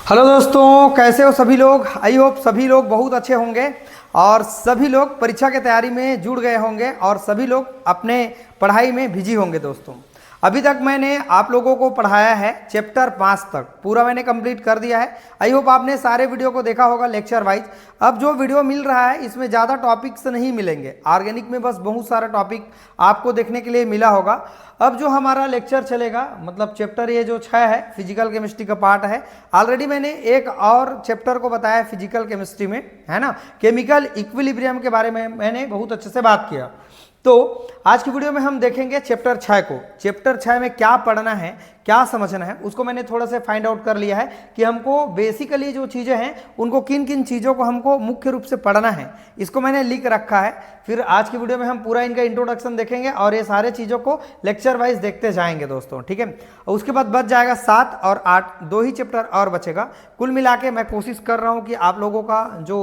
Hello दोस्तों, कैसे हो सभी लोग। आई होप सभी लोग बहुत अच्छे होंगे और सभी लोग परीक्षा की तैयारी में जुड़ गए होंगे और सभी लोग अपने पढ़ाई में बिजी होंगे। दोस्तों अभी तक मैंने आप लोगों को पढ़ाया है चैप्टर 5 तक, पूरा मैंने कंप्लीट कर दिया है। आई होप आपने सारे वीडियो को देखा होगा लेक्चर वाइज। अब जो वीडियो मिल रहा है इसमें ज़्यादा टॉपिक्स नहीं मिलेंगे, ऑर्गेनिक में बस बहुत सारा टॉपिक आपको देखने के लिए मिला होगा। अब जो हमारा लेक्चर चलेगा, मतलब चैप्टर ये जो 6 है फिजिकल केमिस्ट्री का पार्ट है। ऑलरेडी मैंने एक और चैप्टर को बताया फिजिकल केमिस्ट्री में, है ना, केमिकल इक्विलिब्रियम के बारे में मैंने बहुत अच्छे से बात किया। तो आज की वीडियो में हम देखेंगे चैप्टर 6 को। चैप्टर 6 में क्या पढ़ना है, क्या समझना है, उसको मैंने थोड़ा सा फाइंड आउट कर लिया है कि हमको बेसिकली जो चीज़ें हैं उनको किन किन चीज़ों को हमको मुख्य रूप से पढ़ना है, इसको मैंने लिख रखा है। फिर आज की वीडियो में हम पूरा इनका इंट्रोडक्शन देखेंगे और ये सारे चीज़ों को लेक्चर वाइज देखते जाएंगे दोस्तों, ठीक है। उसके बाद बच जाएगा 7 और 8, 2 ही चैप्टर और बचेगा। कुल मिला के मैं कोशिश कर रहा हूँ कि आप लोगों का जो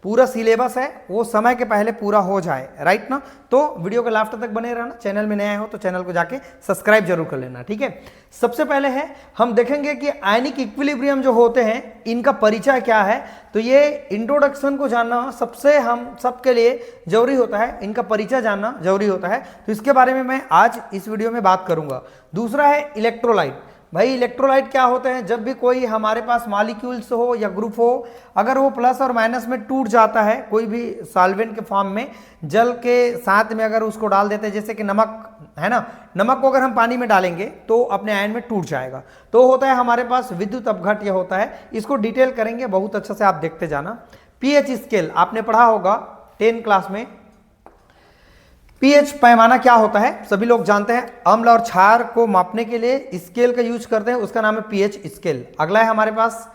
पूरा सिलेबस है वो समय के पहले पूरा हो जाए, राइट ना। तो वीडियो के लास्ट तक बने रहना। चैनल में नया हो तो चैनल को जाके सब्सक्राइब जरूर कर लेना, ठीक है। सबसे पहले है हम देखेंगे कि आयनिक इक्विलिब्रियम जो होते हैं इनका परिचय क्या है। तो ये इंट्रोडक्शन को जानना सबसे हम सबके लिए जरूरी होता है, इनका परिचय जानना जरूरी होता है। तो इसके बारे में मैं आज इस वीडियो में बात करूंगा। दूसरा है इलेक्ट्रोलाइट। भाई इलेक्ट्रोलाइट क्या होते हैं, जब भी कोई हमारे पास मॉलिक्यूल्स हो या ग्रुप हो, अगर वो प्लस और माइनस में टूट जाता है, कोई भी सॉल्वेंट के फॉर्म में जल के साथ में अगर उसको डाल देते हैं, जैसे कि नमक है ना, नमक को अगर हम पानी में डालेंगे तो अपने आयन में टूट जाएगा। तो होता है हमारे पास विद्युत अपघट्य होता है, इसको डिटेल करेंगे बहुत अच्छा से, आप देखते जाना। पीएच स्केल आपने पढ़ा होगा 10 क्लास में। पीएच पैमाना क्या होता है सभी लोग जानते हैं, अम्ल और क्षार को मापने के लिए स्केल का यूज करते हैं, उसका नाम है पीएच स्केल। अगला है हमारे पास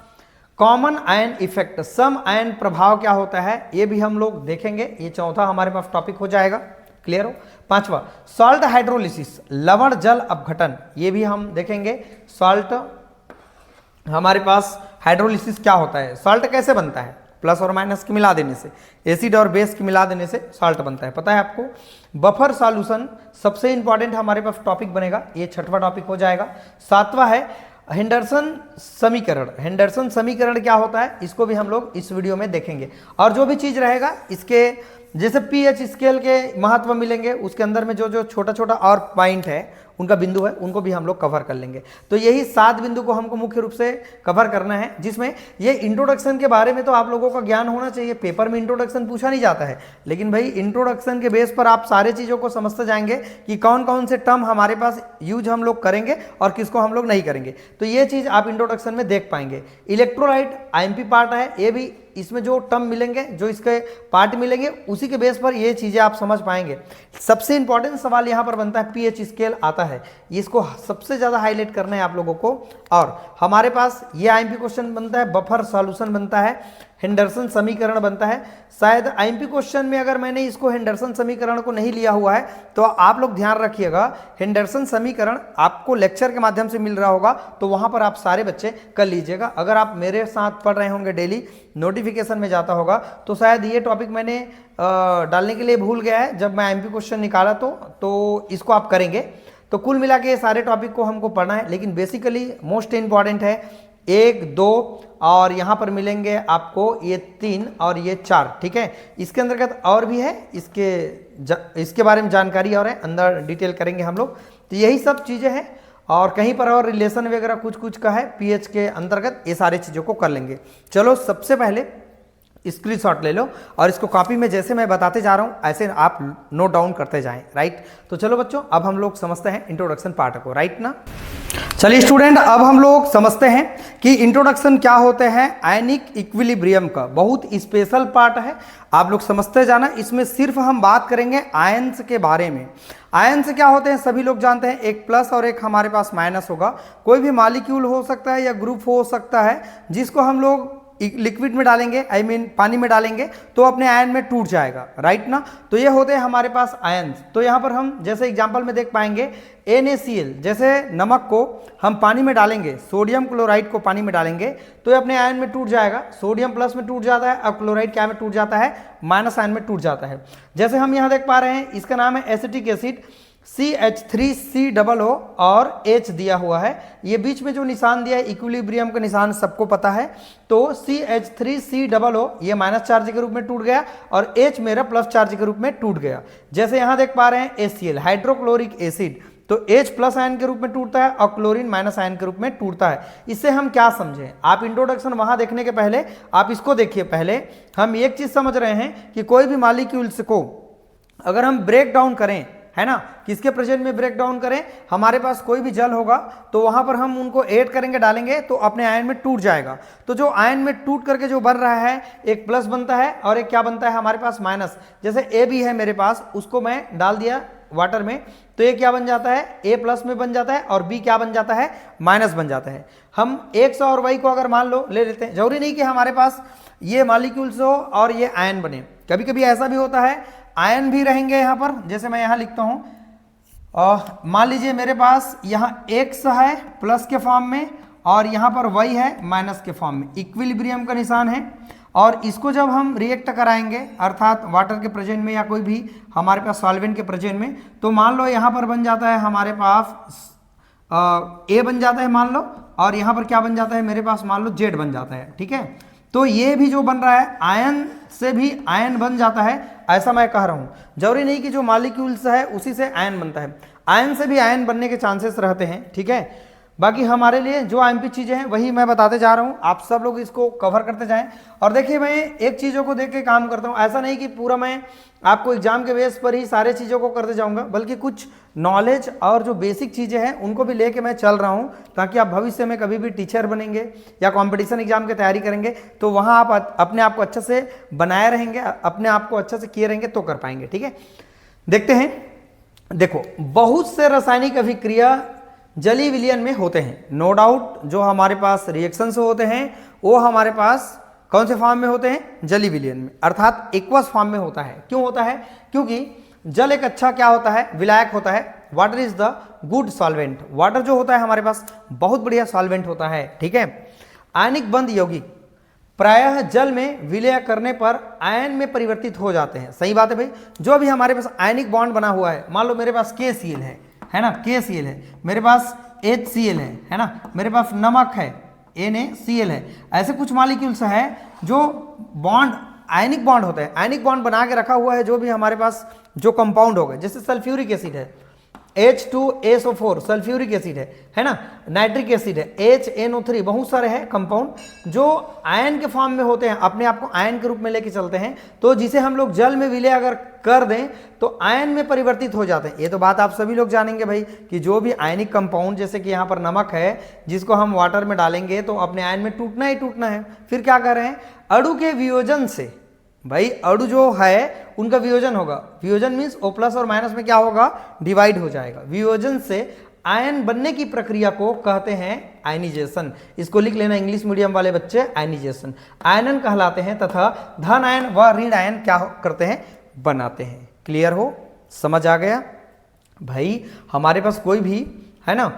कॉमन आयन इफेक्ट, सम आयन प्रभाव क्या होता है, ये भी हम लोग देखेंगे। ये चौथा हमारे पास टॉपिक हो जाएगा, क्लियर हो। पांचवा सॉल्ट हाइड्रोलिसिस, लवण जल अपघटन, ये भी हम देखेंगे। सॉल्ट हमारे पास हाइड्रोलिसिस क्या होता है, सॉल्ट कैसे बनता है, प्लस और माइनस की मिला देने से, एसिड और बेस की मिला देने से सॉल्ट बनता है, पता है आपको। बफर सॉल्यूशन सबसे इंपॉर्टेंट हमारे पास टॉपिक बनेगा, ये 6वां टॉपिक हो जाएगा। 7वां है हेंडरसन समीकरण। हेंडरसन समीकरण क्या होता है, इसको भी हम लोग इस वीडियो में देखेंगे। और जो भी चीज रहेगा इसके जैसे पीएच स्केल के महत्व मिलेंगे, उसके अंदर में जो जो छोटा छोटा और पॉइंट है, उनका बिंदु है, उनको भी हम लोग कवर कर लेंगे। तो यही 7 बिंदु को हमको मुख्य रूप से कवर करना है, जिसमें ये इंट्रोडक्शन के बारे में तो आप लोगों का ज्ञान होना चाहिए। पेपर में इंट्रोडक्शन पूछा नहीं जाता है, लेकिन भाई इंट्रोडक्शन के बेस पर आप सारे चीज़ों को समझते जाएंगे कि कौन कौन से टर्म हमारे पास यूज हम लोग करेंगे और किसको हम लोग नहीं करेंगे। तो ये चीज़ आप इंट्रोडक्शन में देख पाएंगे। इलेक्ट्रोलाइट आईएमपी पार्ट है, ये भी इसमें जो टर्म मिलेंगे, जो इसके पार्ट मिलेंगे, उसी के बेस पर ये चीजें आप समझ पाएंगे। सबसे इंपॉर्टेंट सवाल यहां पर बनता है, पीएच स्केल आता है, इसको सबसे ज्यादा हाईलाइट करना है आप लोगों को। और हमारे पास ये आईएमपी क्वेश्चन बनता है, बफर सॉल्यूशन बनता है, हेंडरसन समीकरण बनता है। शायद आईएमपी क्वेश्चन में अगर मैंने इसको हेंडरसन समीकरण को नहीं लिया हुआ है तो आप लोग ध्यान रखिएगा, हेंडरसन समीकरण आपको लेक्चर के माध्यम से मिल रहा होगा, तो वहां पर आप सारे बच्चे कर लीजिएगा। अगर आप मेरे साथ पढ़ रहे होंगे, डेली नोटिफिकेशन में जाता होगा, तो शायद ये टॉपिक मैंने डालने के लिए भूल गया है, जब मैं आईएमपी क्वेश्चन निकाला तो इसको आप करेंगे। तो कुल मिला के सारे टॉपिक को हमको पढ़ना है, लेकिन बेसिकली मोस्ट इंपॉर्टेंट है 1, 2 और यहाँ पर आपको ये 3 और ये 4, ठीक है। इसके अंतर्गत और भी है, इसके बारे में जानकारी और है, अंदर डिटेल करेंगे हम लोग। तो यही सब चीज़ें हैं, और कहीं पर और रिलेशन वगैरह कुछ कुछ का है पीएच के अंतर्गत, ये सारी चीज़ों को कर लेंगे। चलो सबसे पहले स्क्रीनशॉट ले लो और इसको कॉपी में जैसे मैं बताते जा रहा हूं ऐसे आप नोट डाउन करते जाएं, राइट। तो चलो बच्चों, अब हम लोग समझते हैं इंट्रोडक्शन पार्ट को, राइट ना। चलिए स्टूडेंट, अब हम लोग समझते हैं कि इंट्रोडक्शन क्या होते हैं। आयनिक इक्विलिब्रियम का बहुत स्पेशल पार्ट है, आप लोग समझते जाना। इसमें सिर्फ हम बात करेंगे आयंस के बारे में। आयंस क्या होते हैं सभी लोग जानते हैं, एक प्लस और एक हमारे पास माइनस होगा। कोई भी मॉलिक्यूल हो सकता है या ग्रुप हो सकता है, जिसको हम लोग लिक्विड में डालेंगे, आई मीन पानी में डालेंगे, तो अपने आयन में टूट जाएगा, राइट ना। तो ये होते हैं हमारे पास आयन्स। तो यहाँ पर हम जैसे एग्जांपल में देख पाएंगे NaCl, जैसे नमक को हम पानी में डालेंगे, सोडियम क्लोराइड को पानी में डालेंगे तो ये अपने आयन में टूट जाएगा। सोडियम प्लस में टूट जाता है, अब क्लोराइड क्या में टूट जाता है, माइनस आयन में टूट जाता है। जैसे हम यहाँ देख पा रहे हैं, इसका नाम है एसिटिक एसिड। CH3COO और H दिया हुआ है। ये बीच में जो निशान दिया है इक्विलिब्रियम का निशान सबको पता है। तो CH3COO ये माइनस चार्ज के रूप में टूट गया और H मेरा प्लस चार्ज के रूप में टूट गया। जैसे यहां देख पा रहे हैं HCl हाइड्रोक्लोरिक एसिड, तो H प्लस आयन के रूप में टूटता है और क्लोरीन माइनस आयन के रूप में टूटता है। इससे हम क्या समझें, आप इंट्रोडक्शन वहां देखने के पहले आप इसको देखिए। पहले हम एक चीज समझ रहे हैं कि कोई भी मॉलिक्यूल्स को अगर हम ब्रेक डाउन करें, है ना, किसके प्रेजेंट में ब्रेक डाउन करें, हमारे पास कोई भी जल होगा तो वहां पर हम उनको ऐड करेंगे, डालेंगे तो अपने आयन में टूट जाएगा। तो जो आयन में टूट करके जो बन रहा है, एक प्लस बनता है और एक क्या बनता है हमारे पास माइनस। जैसे ए बी है मेरे पास, उसको मैं डाल दिया वाटर में, तो ये क्या बन जाता है, ए प्लस में बन जाता है और बी क्या बन जाता है, माइनस बन जाता है। हम एक्स और वाई को अगर मान लो ले लेते हैं, जरूरी नहीं कि हमारे पास ये मॉलिक्यूल्स हो और ये आयन बने, कभी कभी ऐसा भी होता है आयन भी रहेंगे यहाँ पर। जैसे मैं यहाँ लिखता हूँ, मान लीजिए मेरे पास यहाँ एक्स है प्लस के फॉर्म में और यहाँ पर वाई है माइनस के फॉर्म में, इक्विलिब्रियम का निशान है। और इसको जब हम रिएक्ट कराएंगे अर्थात वाटर के प्रेजेंट में या कोई भी हमारे पास सॉल्वेंट के प्रेजेंट में, तो मान लो यहाँ पर बन जाता है हमारे पास ए बन जाता है मान लो, और यहाँ पर क्या बन जाता है मेरे पास मान लो जेड बन जाता है। ठीक है, तो ये भी जो बन रहा है आयन से भी आयन बन जाता है, ऐसा मैं कह रहा हूँ। जरूरी नहीं कि जो मॉलिक्यूल्स है उसी से आयन बनता है, आयन से भी आयन बनने के चांसेस रहते हैं। ठीक है, बाकी हमारे लिए जो आईएमपी चीज़ें हैं वही मैं बताते जा रहा हूँ, आप सब लोग इसको कवर करते जाएं। और देखिए मैं एक चीज़ों को देख के काम करता हूँ, ऐसा नहीं कि पूरा मैं आपको एग्जाम के बेस पर ही सारे चीज़ों को करते जाऊँगा, बल्कि कुछ नॉलेज और जो बेसिक चीज़ें हैं उनको भी लेके मैं चल रहा हूँ, ताकि आप भविष्य में कभी भी टीचर बनेंगे या कॉम्पिटिशन एग्जाम की तैयारी करेंगे तो वहाँ आप अपने आप को अच्छे से बनाए रहेंगे, अपने आप को अच्छे से किए रहेंगे तो कर पाएंगे। ठीक है, देखते हैं। देखो, बहुत से रासायनिक अभिक्रिया जलीय विलयन में होते हैं, नो डाउट। जो हमारे पास रिएक्शंस होते हैं वो हमारे पास कौन से फॉर्म में होते हैं, जलीय विलयन में, अर्थात एक्वस फॉर्म में होता है। क्यों होता है, क्योंकि जल एक अच्छा क्या होता है, विलायक होता है। Water is the good solvent, water जो होता है हमारे पास बहुत बढ़िया सॉल्वेंट होता है। ठीक है, आयनिक बंध यौगिक प्रायः जल में विलय करने पर आयन में परिवर्तित हो जाते हैं। सही बात है भाई, जो भी हमारे पास आयनिक बॉन्ड बना हुआ है, मान लो मेरे पास KCl है ना, KCl है, मेरे पास HCl है ना, मेरे पास नमक है NaCl है, ऐसे कुछ मॉलिक्यूल्स है जो बॉन्ड आयनिक बॉन्ड होता है, आयनिक बॉन्ड बना के रखा हुआ है। जो भी हमारे पास जो कंपाउंड होगा, जैसे सल्फ्यूरिक एसिड है H2SO4 सल्फ्यूरिक एसिड है ना, नाइट्रिक एसिड है HNO3, बहुत सारे हैं कंपाउंड जो आयन के फॉर्म में होते हैं, अपने आप को आयन के रूप में लेके चलते हैं। तो जिसे हम लोग जल में विलय अगर कर दें तो आयन में परिवर्तित हो जाते हैं। ये तो बात आप सभी लोग जानेंगे भाई कि जो भी आयनिक कंपाउंड, जैसे कि यहाँ पर नमक है, जिसको हम वाटर में डालेंगे तो अपने आयन में टूटना ही टूटना है। फिर क्या कर रहे हैं, अणु के वियोजन से, भाई अणु जो है उनका वियोजन होगा, वियोजन मीन्स O प्लस और माइनस में क्या होगा, डिवाइड हो जाएगा। वियोजन से आयन बनने की प्रक्रिया को कहते हैं आयनिजेशन। इसको लिख लेना इंग्लिश मीडियम वाले बच्चे, आयनिजेशन आयनन कहलाते हैं, तथा धन आयन व ऋण आयन क्या करते हैं, बनाते हैं। क्लियर हो, समझ आ गया भाई। हमारे पास कोई भी है ना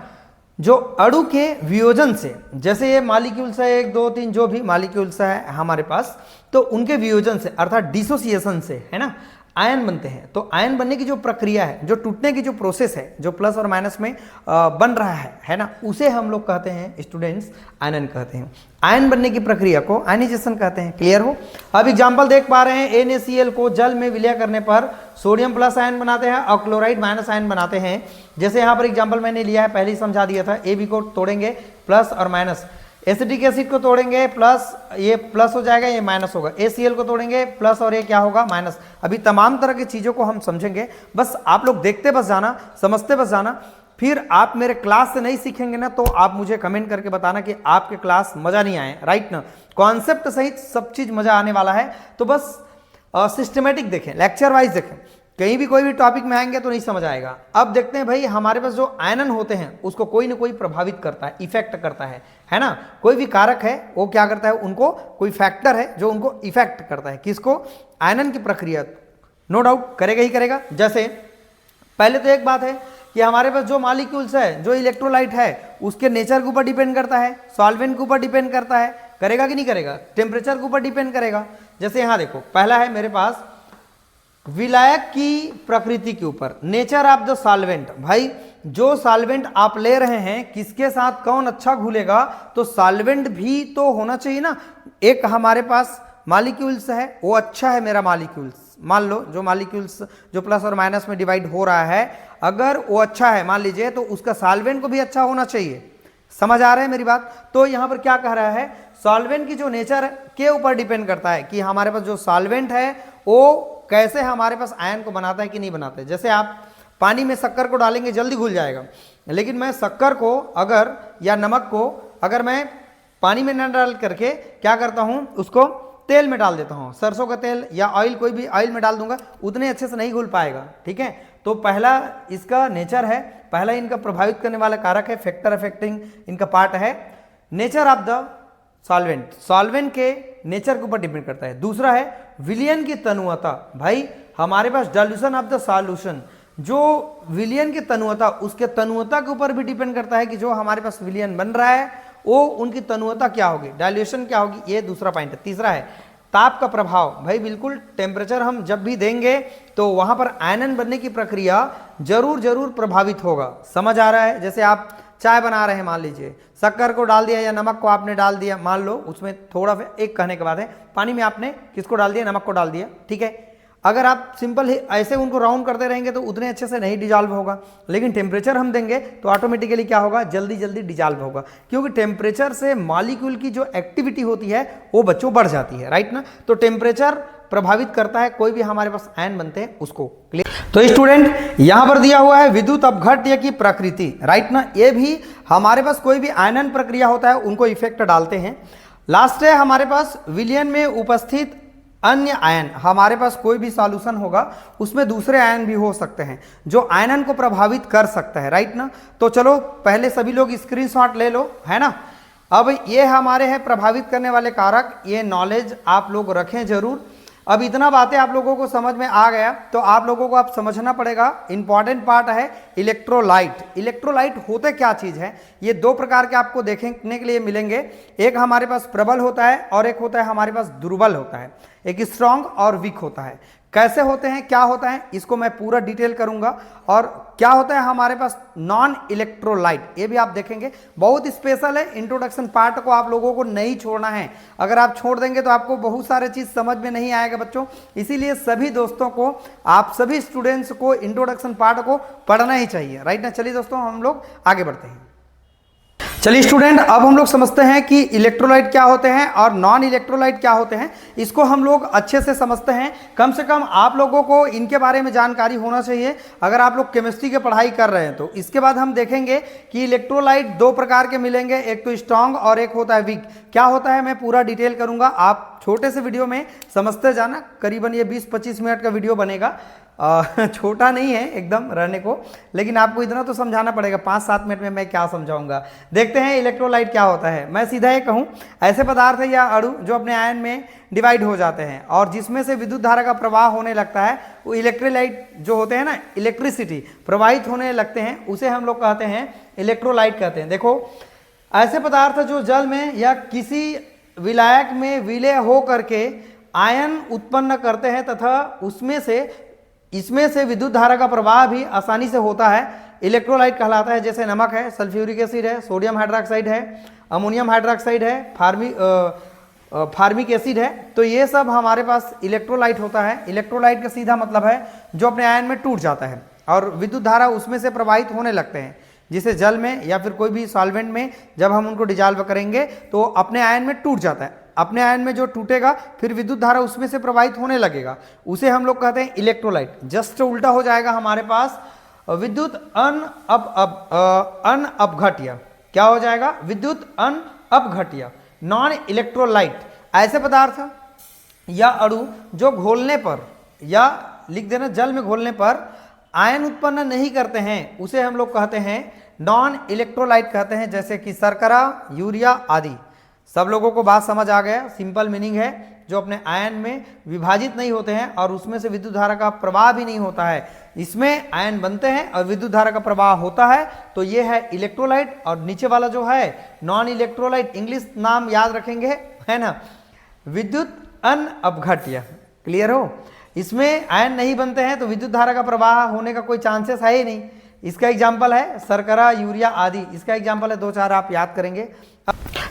जो अणु के वियोजन से, जैसे ये मॉलिक्यूल्स है 1 2 3 जो भी मॉलिक्यूल्स है हमारे पास, तो उनके वियोजन से अर्थात डिसोसिएशन से है ना आयन बनते हैं। तो आयन बनने की जो प्रक्रिया है, जो टूटने की जो प्रोसेस है, जो प्लस और माइनस में बन रहा है ना, उसे हम लोग कहते हैं स्टूडेंट्स आयनन कहते हैं। आयन बनने की प्रक्रिया को आयनिजेशन कहते हैं। क्लियर हो। अब एग्जांपल देख पा रहे हैं, NaCl को जल में विलय करने पर सोडियम प्लस आयन बनाते हैं और क्लोराइड माइनस आयन बनाते हैं। जैसे यहाँ पर एग्जाम्पल मैंने लिया है, पहले ही समझा दिया था। AB को तोड़ेंगे प्लस और माइनस, एसिटिक एसिड को तोड़ेंगे प्लस, ये प्लस हो जाएगा, ये माइनस होगा। ACl को तोड़ेंगे प्लस और ये क्या होगा, माइनस। अभी तमाम तरह की चीज़ों को हम समझेंगे, बस आप लोग देखते बस जाना, समझते बस जाना। फिर आप मेरे क्लास से नहीं सीखेंगे ना तो आप मुझे कमेंट करके बताना कि आपके क्लास मज़ा नहीं आए, राइट ना। कॉन्सेप्ट सहित सब चीज़ मज़ा आने वाला है, तो बस सिस्टमेटिक देखें, लेक्चर वाइज देखें। कहीं भी कोई भी टॉपिक में आएंगे तो नहीं समझ आएगा। अब देखते हैं भाई, हमारे पास जो आयनन होते हैं उसको कोई ना कोई प्रभावित करता है, इफेक्ट करता है ना। कोई भी कारक है वो क्या करता है, उनको कोई फैक्टर है जो उनको इफेक्ट करता है। किसको, आयनन की प्रक्रिया, नो डाउट करेगा ही करेगा। जैसे पहले तो एक बात है कि हमारे पास जो मॉलिक्यूल्स है, जो इलेक्ट्रोलाइट है, उसके नेचर के ऊपर डिपेंड करता है, सॉल्वेंट के ऊपर डिपेंड करता है, करेगा कि नहीं करेगा, टेम्परेचर के ऊपर डिपेंड करेगा। जैसे यहाँ देखो, पहला है मेरे पास विलायक की प्रकृति के ऊपर, नेचर ऑफ द सॉल्वेंट। भाई जो सॉल्वेंट आप ले रहे हैं किसके साथ कौन अच्छा घुलेगा, तो सॉल्वेंट भी तो होना चाहिए ना। एक हमारे पास मॉलिक्यूल्स है, वो अच्छा है मेरा मॉलिक्यूल्स, मान लो जो मॉलिक्यूल्स जो प्लस और माइनस में डिवाइड हो रहा है, अगर वो अच्छा है मान लीजिए, तो उसका सॉल्वेंट को भी अच्छा होना चाहिए। समझ आ रहा है मेरी बात। तो यहां पर क्या कह रहा है, सॉल्वेंट की जो नेचर के ऊपर डिपेंड करता है कि हमारे पास जो सॉल्वेंट है वो कैसे हमारे पास आयन को बनाता है कि नहीं बनाता है। जैसे आप पानी में शक्कर को डालेंगे जल्दी घुल जाएगा, लेकिन मैं शक्कर को अगर या नमक को अगर मैं पानी में न डाल करके क्या करता हूं, उसको तेल में डाल देता हूं, सरसों का तेल या ऑयल कोई भी ऑयल में डाल दूंगा, उतने अच्छे से नहीं घुल पाएगा। ठीक है, तो पहला इसका नेचर है, पहला इनका प्रभावित करने वाला कारक है, फैक्टर अफेक्टिंग इनका पार्ट है nature of the solvent, solvent के नेचर के ऊपर डिपेंड करता है। दूसरा है विलियन की तनुअता। भाई हमारे पास डाइल्यूशन ऑफ द सॉल्यूशन, जो विलियन की तनुअता, उसके तनुअता के ऊपर भी डिपेंड करता है कि जो हमारे पास विलियन बन रहा है वो उनकी तनुअता क्या होगी, डाइल्यूशन क्या होगी, ये दूसरा पॉइंट है। तीसरा है ताप का प्रभाव। भाई बिल्कुल टेम्परेचर हम जब भी देंगे तो वहां पर आयनन बनने की प्रक्रिया जरूर प्रभावित होगा। समझ आ रहा है। जैसे आप चाय बना रहे हैं, मान लीजिए शक्कर को डाल दिया या नमक को आपने डाल दिया, मान लो उसमें थोड़ा एक कहने के बाद है पानी में आपने किसको डाल दिया, नमक को डाल दिया। ठीक है, अगर आप सिंपल ही ऐसे उनको राउंड करते रहेंगे तो उतने अच्छे से नहीं डिजॉल्व होगा, लेकिन टेम्परेचर हम देंगे तो ऑटोमेटिकली क्या होगा, जल्दी डिजॉल्व होगा, क्योंकि टेम्परेचर से मॉलिक्यूल की जो एक्टिविटी होती है वो बच्चों बढ़ जाती है, राइट ना। तो टेम्परेचर प्रभावित करता है कोई भी हमारे पास आयन बनते हैं उसको। क्लियर। तो स्टूडेंट यहां पर दिया हुआ है विद्युत अपघट्य की प्रकृति, राइट ना। ये भी हमारे पास कोई भी आयनन प्रक्रिया होता है उनको इफेक्ट डालते हैं। लास्ट है हमारे पास विलयन में उपस्थित अन्य आयन। हमारे पास कोई भी सॉल्यूशन होगा उसमें दूसरे आयन भी हो सकते हैं जो आयनन को प्रभावित कर सकता है, राइट ना। तो चलो पहले सभी लोग स्क्रीनशॉट ले लो, है ना। अब ये हमारे हैं प्रभावित करने वाले कारक, ये नॉलेज आप लोग रखें जरूर। अब इतना बातें आप लोगों को समझ में आ गया तो आप लोगों को अब समझना पड़ेगा, इंपॉर्टेंट पार्ट है इलेक्ट्रोलाइट। इलेक्ट्रोलाइट होते क्या चीज है, ये दो प्रकार के आपको देखने के लिए मिलेंगे। एक हमारे पास प्रबल होता है और एक होता है हमारे पास दुर्बल होता है, एक स्ट्रांग और वीक होता है। कैसे होते हैं, क्या होता है, इसको मैं पूरा डिटेल करूंगा। और क्या होता है हमारे पास नॉन इलेक्ट्रोलाइट, ये भी आप देखेंगे, बहुत स्पेशल है। इंट्रोडक्शन पार्ट को आप लोगों को नहीं छोड़ना है, अगर आप छोड़ देंगे तो आपको बहुत सारे चीज समझ में नहीं आएगा बच्चों। इसीलिए सभी दोस्तों को, आप सभी स्टूडेंट्स को इंट्रोडक्शन पार्ट को पढ़ना ही चाहिए, राइट ना। चलिए दोस्तों हम लोग आगे बढ़ते हैं। चलिए स्टूडेंट, अब हम लोग समझते हैं कि इलेक्ट्रोलाइट क्या होते हैं और नॉन इलेक्ट्रोलाइट क्या होते हैं। इसको हम लोग अच्छे से समझते हैं, कम से कम आप लोगों को इनके बारे में जानकारी होना चाहिए अगर आप लोग केमिस्ट्री की पढ़ाई कर रहे हैं तो। इसके बाद हम देखेंगे कि इलेक्ट्रोलाइट दो प्रकार के मिलेंगे, एक तो स्ट्रांग और एक होता है वीक। क्या होता है मैं पूरा डिटेल करूंगा, आप छोटे से वीडियो में समझते जाना। करीबन ये 20-25 मिनट का वीडियो बनेगा, छोटा नहीं है एकदम रहने को, लेकिन आपको इतना तो समझाना पड़ेगा। 5-7 मिनट में मैं क्या समझाऊंगा। देखते हैं इलेक्ट्रोलाइट क्या होता है। मैं सीधा ही कहूँ, ऐसे पदार्थ या अणु जो अपने आयन में डिवाइड हो जाते हैं और जिसमें से विद्युत धारा का प्रवाह होने लगता है, वो इलेक्ट्रोलाइट जो होते हैं ना, इलेक्ट्रिसिटी प्रवाहित होने लगते हैं, उसे हम लोग कहते हैं इलेक्ट्रोलाइट कहते हैं। देखो ऐसे पदार्थ जो जल में या किसी विलायक में विलय हो करके आयन उत्पन्न करते हैं तथा इसमें से विद्युत धारा का प्रवाह भी आसानी से होता है, इलेक्ट्रोलाइट कहलाता है। जैसे नमक है, सल्फ्यूरिक एसिड है, सोडियम हाइड्रोक्साइड है, अमोनियम हाइड्रोक्साइड है, फार्मिक एसिड है। तो ये सब हमारे पास इलेक्ट्रोलाइट होता है। इलेक्ट्रोलाइट का सीधा मतलब है जो अपने आयन में टूट जाता है और विद्युत धारा उसमें से प्रवाहित होने लगते हैं, जिसे जल में या फिर कोई भी सॉल्वेंट में जब हम उनको डिजॉल्व करेंगे तो अपने आयन में टूट जाता है। अपने आयन में जो टूटेगा फिर विद्युत धारा उसमें से प्रवाहित होने लगेगा, उसे हम लोग कहते हैं इलेक्ट्रोलाइट। जस्ट उल्टा हो जाएगा हमारे पास विद्युत अपघट्य। क्या हो जाएगा, विद्युत अपघट्य, नॉन इलेक्ट्रोलाइट। ऐसे पदार्थ या अणु जो घोलने पर या लिख देना जल में घोलने पर आयन उत्पन्न नहीं करते हैं, उसे हम लोग कहते हैं नॉन इलेक्ट्रोलाइट कहते हैं। जैसे कि शर्करा, यूरिया आदि। सब लोगों को बात समझ आ गया, सिंपल मीनिंग है, जो अपने आयन में विभाजित नहीं होते हैं और उसमें से विद्युत धारा का प्रवाह भी नहीं होता है। इसमें आयन बनते हैं और विद्युत धारा का प्रवाह होता है, तो ये है इलेक्ट्रोलाइट। और नीचे वाला जो है नॉन इलेक्ट्रोलाइट, इंग्लिश नाम याद रखेंगे, है ना, विद्युत अपघट्य। क्लियर हो। इसमें आयन नहीं बनते हैं तो विद्युत धारा का प्रवाह होने का कोई चांसेस है ही नहीं। इसका एग्जाम्पल है शर्करा, यूरिया आदि, इसका एग्जाम्पल है, 2-4 आप याद करेंगे।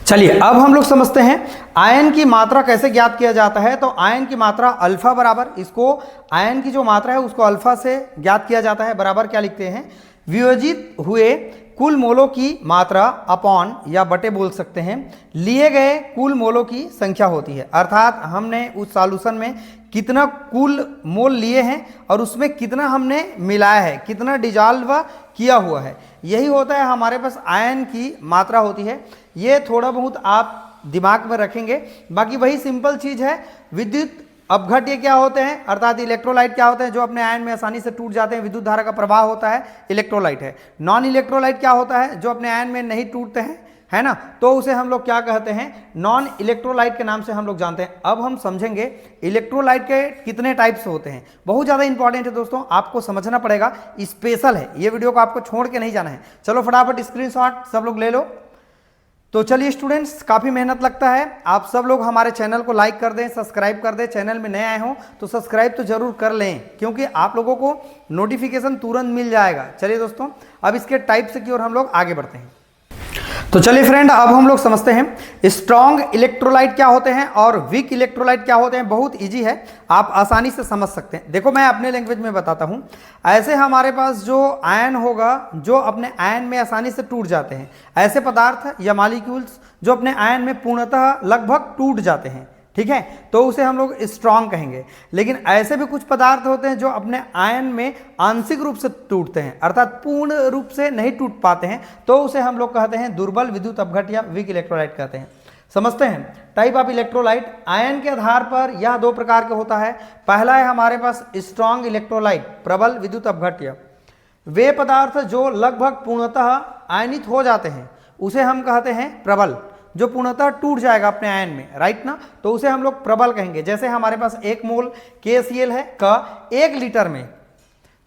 चलिए अब हम लोग समझते हैं आयन की मात्रा कैसे ज्ञात किया जाता है। तो आयन की मात्रा अल्फा बराबर, इसको आयन की जो मात्रा है उसको अल्फा से ज्ञात किया जाता है, बराबर क्या लिखते हैं, वियोजित हुए कुल मोलों की मात्रा अपॉन या बटे बोल सकते हैं लिए गए कुल मोलों की संख्या होती है। अर्थात हमने उस सॉल्यूशन में कितना कुल मोल लिए हैं और उसमें कितना हमने मिलाया है, कितना डिजॉल्व किया हुआ है, यही होता है हमारे पास आयन की मात्रा होती है। ये थोड़ा बहुत आप दिमाग में रखेंगे, बाकी वही सिंपल चीज़ है। विद्युत अपघट्य क्या होते हैं, अर्थात इलेक्ट्रोलाइट क्या होते हैं, जो अपने आयन में आसानी से टूट जाते हैं, विद्युत धारा का प्रवाह होता है, इलेक्ट्रोलाइट है। नॉन इलेक्ट्रोलाइट क्या होता है, जो अपने आयन में नहीं टूटते हैं, है ना, तो उसे हम लोग क्या कहते हैं, नॉन इलेक्ट्रोलाइट के नाम से हम लोग जानते हैं। अब हम समझेंगे इलेक्ट्रोलाइट के कितने टाइप्स होते हैं, बहुत ज़्यादा इंपॉर्टेंट है दोस्तों, आपको समझना पड़ेगा, स्पेशल है ये वीडियो को, आपको छोड़ के नहीं जाना है। चलो फटाफट स्क्रीनशॉट सब लोग ले लो। तो चलिए स्टूडेंट्स, काफ़ी मेहनत लगता है, आप सब लोग हमारे चैनल को लाइक कर दें, सब्सक्राइब कर दें। चैनल में नए आए हों तो सब्सक्राइब तो जरूर कर लें, क्योंकि आप लोगों को नोटिफिकेशन तुरंत मिल जाएगा। चलिए दोस्तों, अब इसके टाइप्स की ओर हम लोग आगे बढ़ते हैं। तो चलिए फ्रेंड, अब हम लोग समझते हैं स्ट्रॉन्ग इलेक्ट्रोलाइट क्या होते हैं और वीक इलेक्ट्रोलाइट क्या होते हैं। बहुत इजी है, आप आसानी से समझ सकते हैं। देखो मैं अपने लैंग्वेज में बताता हूं। ऐसे हमारे पास जो आयन होगा, जो अपने आयन में आसानी से टूट जाते हैं, ऐसे पदार्थ या मॉलिक्यूल्स जो अपने आयन में पूर्णतः लगभग टूट जाते हैं, ठीक है, तो उसे हम लोग स्ट्रॉन्ग कहेंगे। लेकिन ऐसे भी कुछ पदार्थ होते हैं जो अपने आयन में आंशिक रूप से टूटते हैं, अर्थात पूर्ण रूप से नहीं टूट पाते हैं, तो उसे हम लोग कहते हैं दुर्बल विद्युत अपघट्य या वीक इलेक्ट्रोलाइट कहते हैं। समझते हैं टाइप ऑफ इलेक्ट्रोलाइट। आयन के आधार पर यह दो प्रकार के होता है। पहला है हमारे पास स्ट्रॉन्ग इलेक्ट्रोलाइट, प्रबल विद्युत अपघट्य। वे पदार्थ जो लगभग पूर्णतः आयनित हो जाते हैं उसे हम कहते हैं प्रबल, जो पूर्णतः टूट जाएगा अपने आयन में, राइट ना, तो उसे हम लोग प्रबल कहेंगे। जैसे हमारे पास 1 मोल KCl है का 1 लीटर में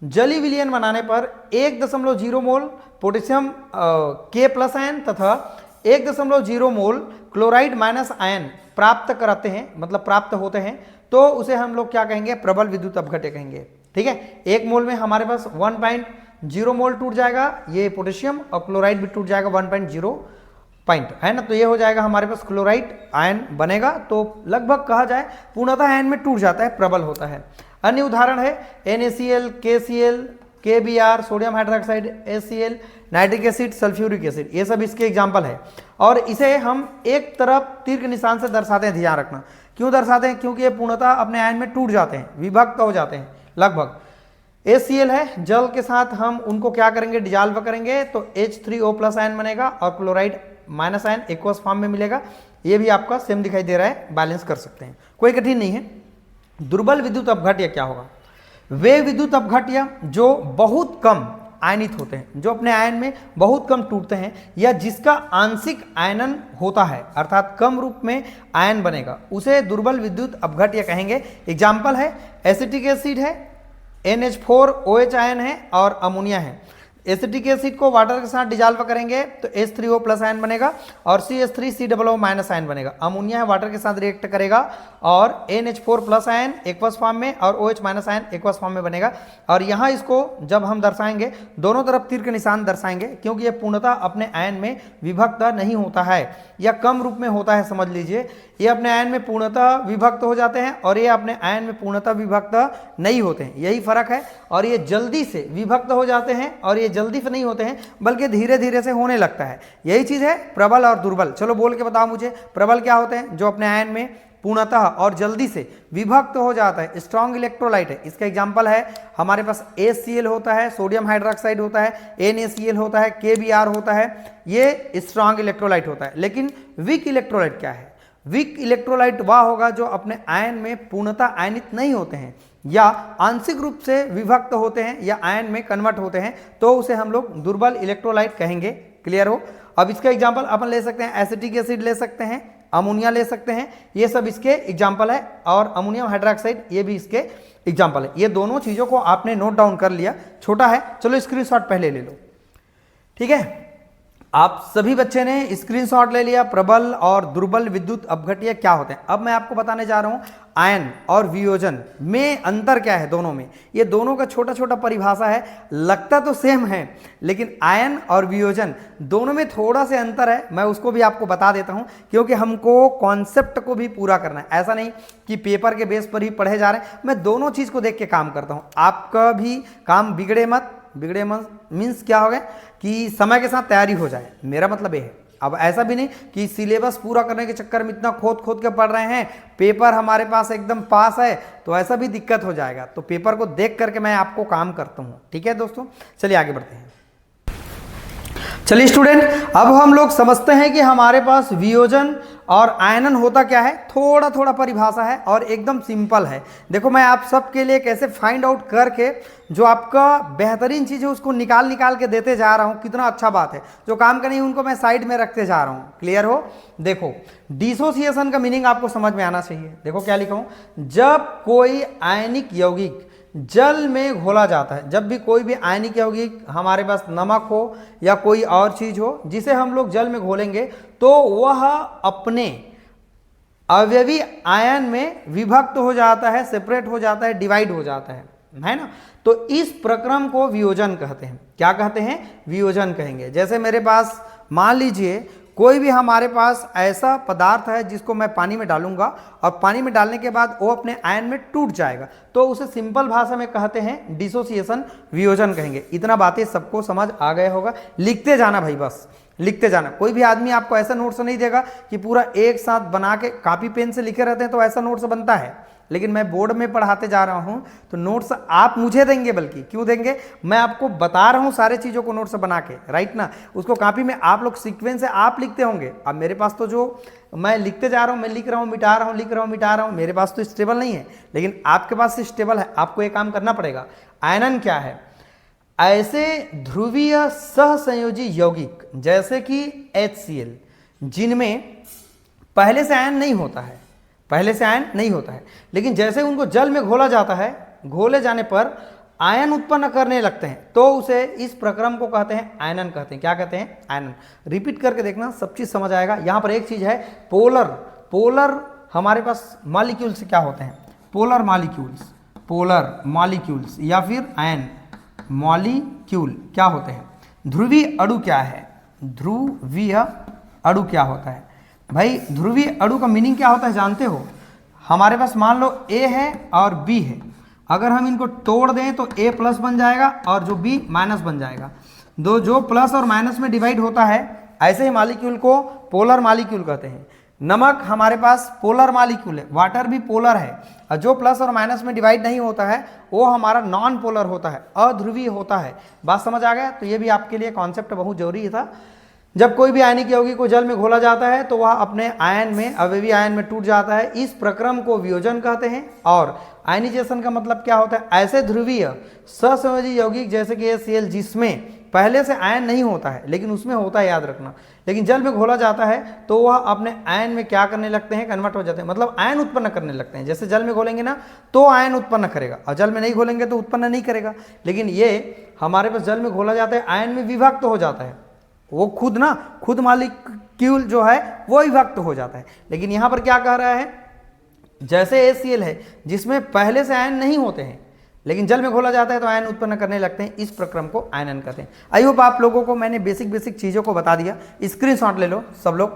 जलीय विलयन बनाने पर 1.0 मोल पोटेशियम K+ आयन तथा 1.0 मोल क्लोराइड माइनस आयन प्राप्त कराते हैं, मतलब प्राप्त होते हैं, तो उसे हम लोग क्या कहेंगे, प्रबल विद्युत अपघट्य कहेंगे। ठीक है, 1 मोल में हमारे पास 1.0 मोल टूट जाएगा ये पोटेशियम, और क्लोराइड भी टूट जाएगा 1.0 पॉइंट, है ना, तो ये हो जाएगा हमारे पास क्लोराइड आयन बनेगा। तो लगभग कहा जाए पूर्णतः आयन में टूट जाता है, प्रबल होता है। अन्य उदाहरण है NaCl, KCl, KBr, sodium hydroxide, HCl, nitric acid, sulphuric acid, ये सब इसके एग्जाम्पल है। और इसे हम एक तरफ तीर के निशान से दर्शाते हैं, ध्यान रखना। क्यों दर्शाते हैं, क्योंकि ये पूर्णतः अपने आयन में टूट जाते हैं, विभक्त हो जाते हैं लगभग। HCl है, जल के साथ हम उनको क्या करेंगे, डिजॉल्व करेंगे, तो H3O+ आयन बनेगा और chloride minus ion aqueous form में मिलेगा। ये भी आपका सेम दिखाई दे रहा है, बैलेंस कर सकते हैं, कोई कठिन नहीं है। दुर्बल विद्युत अपघट्य क्या होगा, वे विद्युत अपघट्य जो बहुत कम आयनित होते हैं, जो अपने आयन में बहुत कम टूटते हैं, या जिसका आंशिक आयनन होता है, अर्थात कम रूप में आयन बनेगा, उसे दुर्बल विद्युत अपघट्य कहेंगे। एग्जाम्पल है एसिटिक एसिड है, NH4OH आयन है और अमोनिया है। एसिटिक एसिड को वाटर के साथ डिजॉल्व करेंगे तो H3O+ आयन बनेगा और CH3COO- आयन बनेगा। अमोनिया है, वाटर के साथ रिएक्ट करेगा और NH4+ आयन एक्वस फॉर्म में और OH- आयन एक्वस फॉर्म में बनेगा। और यहाँ इसको जब हम दर्शाएंगे, दोनों तरफ तीर के निशान दर्शाएंगे, क्योंकि ये पूर्णतः अपने आयन में विभक्त नहीं होता है या कम रूप में होता है, समझ लीजिए। ये अपने आयन में पूर्णतः विभक्त हो जाते हैं और ये अपने आयन में पूर्णतः विभक्त नहीं होते हैं, यही फर्क है। और ये जल्दी से विभक्त हो जाते हैं और ये जल्दी से नहीं होते हैं, बल्कि धीरे धीरे से होने लगता है, यही चीज है प्रबल और दुर्बल। चलो बोल के बताओ मुझे, प्रबल क्या होते हैं, जो अपने आयन में पूर्णतः और जल्दी से विभक्त हो जाता है, स्ट्रॉन्ग इलेक्ट्रोलाइट है। इसका एग्जांपल है हमारे पास HCl होता है, सोडियम हाइड्रोक्साइड होता है, NaCl होता है, KBr होता है, ये स्ट्रॉन्ग इलेक्ट्रोलाइट होता है। लेकिन वीक इलेक्ट्रोलाइट क्या है, वीक इलेक्ट्रोलाइट वह होगा जो अपने आयन में पूर्णतः आयनित नहीं होते हैं या आंशिक रूप से विभक्त होते हैं या आयन में कन्वर्ट होते हैं, तो उसे हम लोग दुर्बल इलेक्ट्रोलाइट कहेंगे। क्लियर हो। अब इसका एग्जांपल अपन ले सकते हैं, एसिटिक एसिड ले सकते हैं, अमोनिया ले सकते हैं, ये सब इसके एग्जाम्पल है, और अमोनियम हाइड्रोक्साइड ये भी इसके एग्जाम्पल है। ये दोनों चीज़ों को आपने नोट डाउन कर लिया, छोटा है, चलो स्क्रीनशॉट पहले ले लो, ठीक है। आप सभी बच्चे ने स्क्रीनशॉट ले लिया, प्रबल और दुर्बल विद्युत अपघट्य क्या होते हैं। अब मैं आपको बताने जा रहा हूं आयन और वियोजन में अंतर क्या है दोनों में, ये दोनों का छोटा छोटा परिभाषा है, लगता तो सेम है लेकिन आयन और वियोजन दोनों में थोड़ा सा अंतर है। मैं उसको भी आपको बता देता हूं क्योंकि हमको कॉन्सेप्ट को भी पूरा करना है, ऐसा नहीं कि पेपर के बेस पर ही पढ़े जा रहे हैं। मैं दोनों चीज़ को देख के काम करता हूं, आपका भी काम बिगड़े मत मीन्स क्या हो गया कि समय के साथ तैयारी हो जाए, मेरा मतलब ये है। अब ऐसा भी नहीं कि सिलेबस पूरा करने के चक्कर में इतना खोद खोद के पढ़ रहे हैं, पेपर हमारे पास एकदम पास है तो ऐसा भी दिक्कत हो जाएगा। तो पेपर को देख करके मैं आपको काम करता हूं, ठीक है दोस्तों। चलिए आगे बढ़ते हैं। चलिए स्टूडेंट, अब हम लोग समझते हैं कि हमारे पास वियोजन और आयनन होता क्या है। थोड़ा थोड़ा परिभाषा है और एकदम सिंपल है। देखो मैं आप सबके लिए कैसे फाइंड आउट करके जो आपका बेहतरीन चीज़ है उसको निकाल के देते जा रहा हूँ। कितना अच्छा बात है, जो काम करनी है उनको मैं साइड में रखते जा रहा हूँ। क्लियर हो? देखो डिसोसिएशन का मीनिंग आपको समझ में आना चाहिए। देखो क्या लिखा हूँ, जब कोई आयनिक यौगिक जल में घोला जाता है, जब भी कोई भी आयनिक यौगिक हमारे पास नमक हो या कोई और चीज हो जिसे हम लोग जल में घोलेंगे तो वह अपने अवयवी आयन में विभक्त हो जाता है, सेपरेट हो जाता है, डिवाइड हो जाता है ना। तो इस प्रक्रम को वियोजन कहते हैं। क्या कहते हैं? वियोजन कहेंगे। जैसे मेरे पास मान लीजिए कोई भी हमारे पास ऐसा पदार्थ है जिसको मैं पानी में डालूंगा और पानी में डालने के बाद वो अपने आयन में टूट जाएगा, तो उसे सिंपल भाषा में कहते हैं डिसोसिएशन, वियोजन कहेंगे। इतना बातें सबको समझ आ गया होगा। लिखते जाना भाई, बस लिखते जाना। कोई भी आदमी आपको ऐसा नोट्स नहीं देगा कि पूरा एक साथ बना के कॉपी पेन से लिखे रहते हैं तो ऐसा नोट्स बनता है, लेकिन मैं बोर्ड में पढ़ाते जा रहा हूं तो नोट्स आप मुझे देंगे। बल्कि क्यों देंगे, मैं आपको बता रहा हूं सारे चीज़ों को नोट्स बना के, राइट ना। उसको कॉपी में आप लोग सीक्वेंस से आप लिखते होंगे। अब मेरे पास तो जो मैं लिखते जा रहा हूं, मैं लिख रहा हूं, मिटा रहा हूं, लिख रहा हूं, मिटा रहा हूं, मेरे पास तो स्टेबल नहीं है, लेकिन आपके पास स्टेबल है। आपको एक काम करना पड़ेगा। आयनन क्या है? ऐसे ध्रुवीय सहसंयोजी यौगिक जैसे कि HCl, जिनमें पहले से आयन नहीं होता है, पहले से आयन नहीं होता है, लेकिन जैसे उनको जल में घोला जाता है, घोले जाने पर आयन उत्पन्न करने लगते हैं, तो उसे इस प्रक्रम को कहते हैं आयनन कहते हैं। क्या कहते हैं? आयनन। रिपीट करके देखना, सब चीज समझ आएगा। यहां पर एक चीज है, पोलर हमारे पास मॉलिक्यूल से क्या होते हैं? पोलर मॉलिक्यूल्स या फिर आयन मॉलिक्यूल क्या होते हैं? ध्रुवीय अणु क्या है? ध्रुवीय अणु क्या होता है भाई? ध्रुवीय अणु का मीनिंग क्या होता है जानते हो? हमारे पास मान लो A है और B है, अगर हम इनको तोड़ दें तो A प्लस बन जाएगा और जो B माइनस बन जाएगा। दो जो प्लस और माइनस में डिवाइड होता है, ऐसे ही मॉलिक्यूल को पोलर मॉलिक्यूल कहते हैं। नमक हमारे पास पोलर मॉलिक्यूल है, वाटर भी पोलर है, और जो प्लस और माइनस में डिवाइड नहीं होता है वो हमारा नॉन पोलर होता है, अध्रुवीय होता है। बात समझ आ गया? तो ये भी आपके लिए कॉन्सेप्ट बहुत जरूरी था। जब कोई भी आयनिक यौगिक को जल में घोला जाता है तो वह अपने आयन में, अवयवी आयन में टूट जाता है। इस प्रक्रम को वियोजन कहते हैं। और आयनिजेशन का मतलब क्या होता है? ऐसे ध्रुवीय सहसंयोजी यौगिक जैसे कि HCl, जिसमें पहले से आयन नहीं होता है लेकिन उसमें होता है, याद रखना, लेकिन जल में घोला जाता है तो वह अपने आयन में क्या करने लगते हैं? कन्वर्ट हो जाते हैं, मतलब आयन उत्पन्न करने लगते हैं। जैसे जल में घोलेंगे ना तो आयन उत्पन्न करेगा, और जल में नहीं घोलेंगे तो उत्पन्न नहीं करेगा। लेकिन ये हमारे पास जल में घोला जाता है, आयन में विभक्त हो जाता है, वो खुद मॉलिक्यूल जो है वो विभक्त हो जाता है। लेकिन यहां पर क्या कह रहा है? जैसे HCl है जिसमें पहले से आयन नहीं होते हैं लेकिन जल में घोला जाता है तो आयन उत्पन्न करने लगते हैं, इस प्रक्रम को आयनन कहते हैं। आई होप आप लोगों को मैंने बेसिक चीज़ों को बता दिया। स्क्रीनशॉट ले लो सब लोग,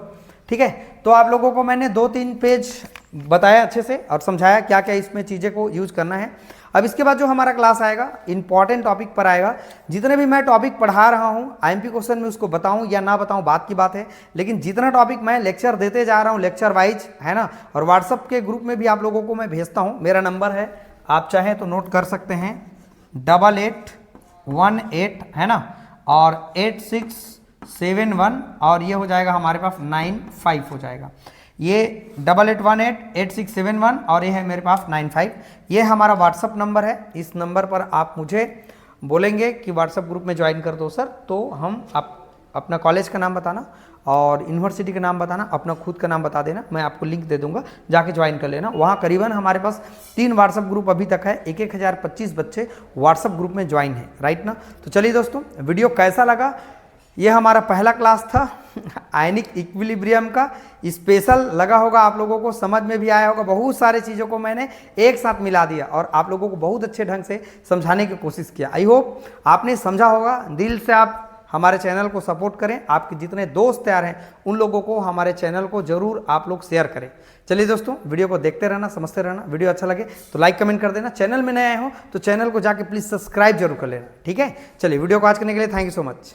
ठीक है। तो आप लोगों को मैंने 2-3 पेज बताया अच्छे से और समझाया क्या क्या इसमें चीज़ें को यूज करना है। अब इसके बाद जो हमारा क्लास आएगा इंपॉर्टेंट टॉपिक पर आएगा। जितने भी मैं टॉपिक पढ़ा रहा हूँ IMP क्वेश्चन में उसको बताऊँ या ना बताऊँ बात की बात है, लेकिन जितना टॉपिक मैं लेक्चर देते जा रहा हूँ लेक्चर वाइज, है ना, और व्हाट्सअप के ग्रुप में भी आप लोगों को मैं भेजता हूँ। मेरा नंबर है, आप चाहें तो नोट कर सकते हैं, 8818, है ना, और 8671, और ये हो जाएगा हमारे पास 95 हो जाएगा। ये 88188671 और ये है मेरे पास 95। ये हमारा व्हाट्सअप नंबर है। इस नंबर पर आप मुझे बोलेंगे कि व्हाट्सअप ग्रुप में ज्वाइन कर दो सर, तो हम अपना कॉलेज का नाम बताना और यूनिवर्सिटी का नाम बताना, अपना खुद का नाम बता देना, मैं आपको लिंक दे दूंगा, जाके ज्वाइन कर लेना। वहाँ करीबन हमारे पास 3 व्हाट्सअप ग्रुप अभी तक है, 1025 बच्चे व्हाट्सअप ग्रुप में ज्वाइन है, राइट ना। तो चलिए दोस्तों, वीडियो कैसा लगा? ये हमारा पहला क्लास था। आयनिक इक्विलिब्रियम का स्पेशल लगा होगा, आप लोगों को समझ में भी आया होगा। बहुत सारे चीज़ों को मैंने एक साथ मिला दिया और आप लोगों को बहुत अच्छे ढंग से समझाने की कोशिश किया। आई होप आपने समझा होगा। दिल से आप हमारे चैनल को सपोर्ट करें। आपके जितने दोस्त तैयार हैं उन लोगों को हमारे चैनल को जरूर आप लोग शेयर करें। चलिए दोस्तों, वीडियो को देखते रहना, समझते रहना। वीडियो अच्छा लगे तो लाइक कमेंट कर देना। चैनल में नए आए हो तो चैनल को जाके प्लीज़ सब्सक्राइब जरूर कर लेना, ठीक है। चलिए, वीडियो को आज करने के लिए थैंक यू सो मच।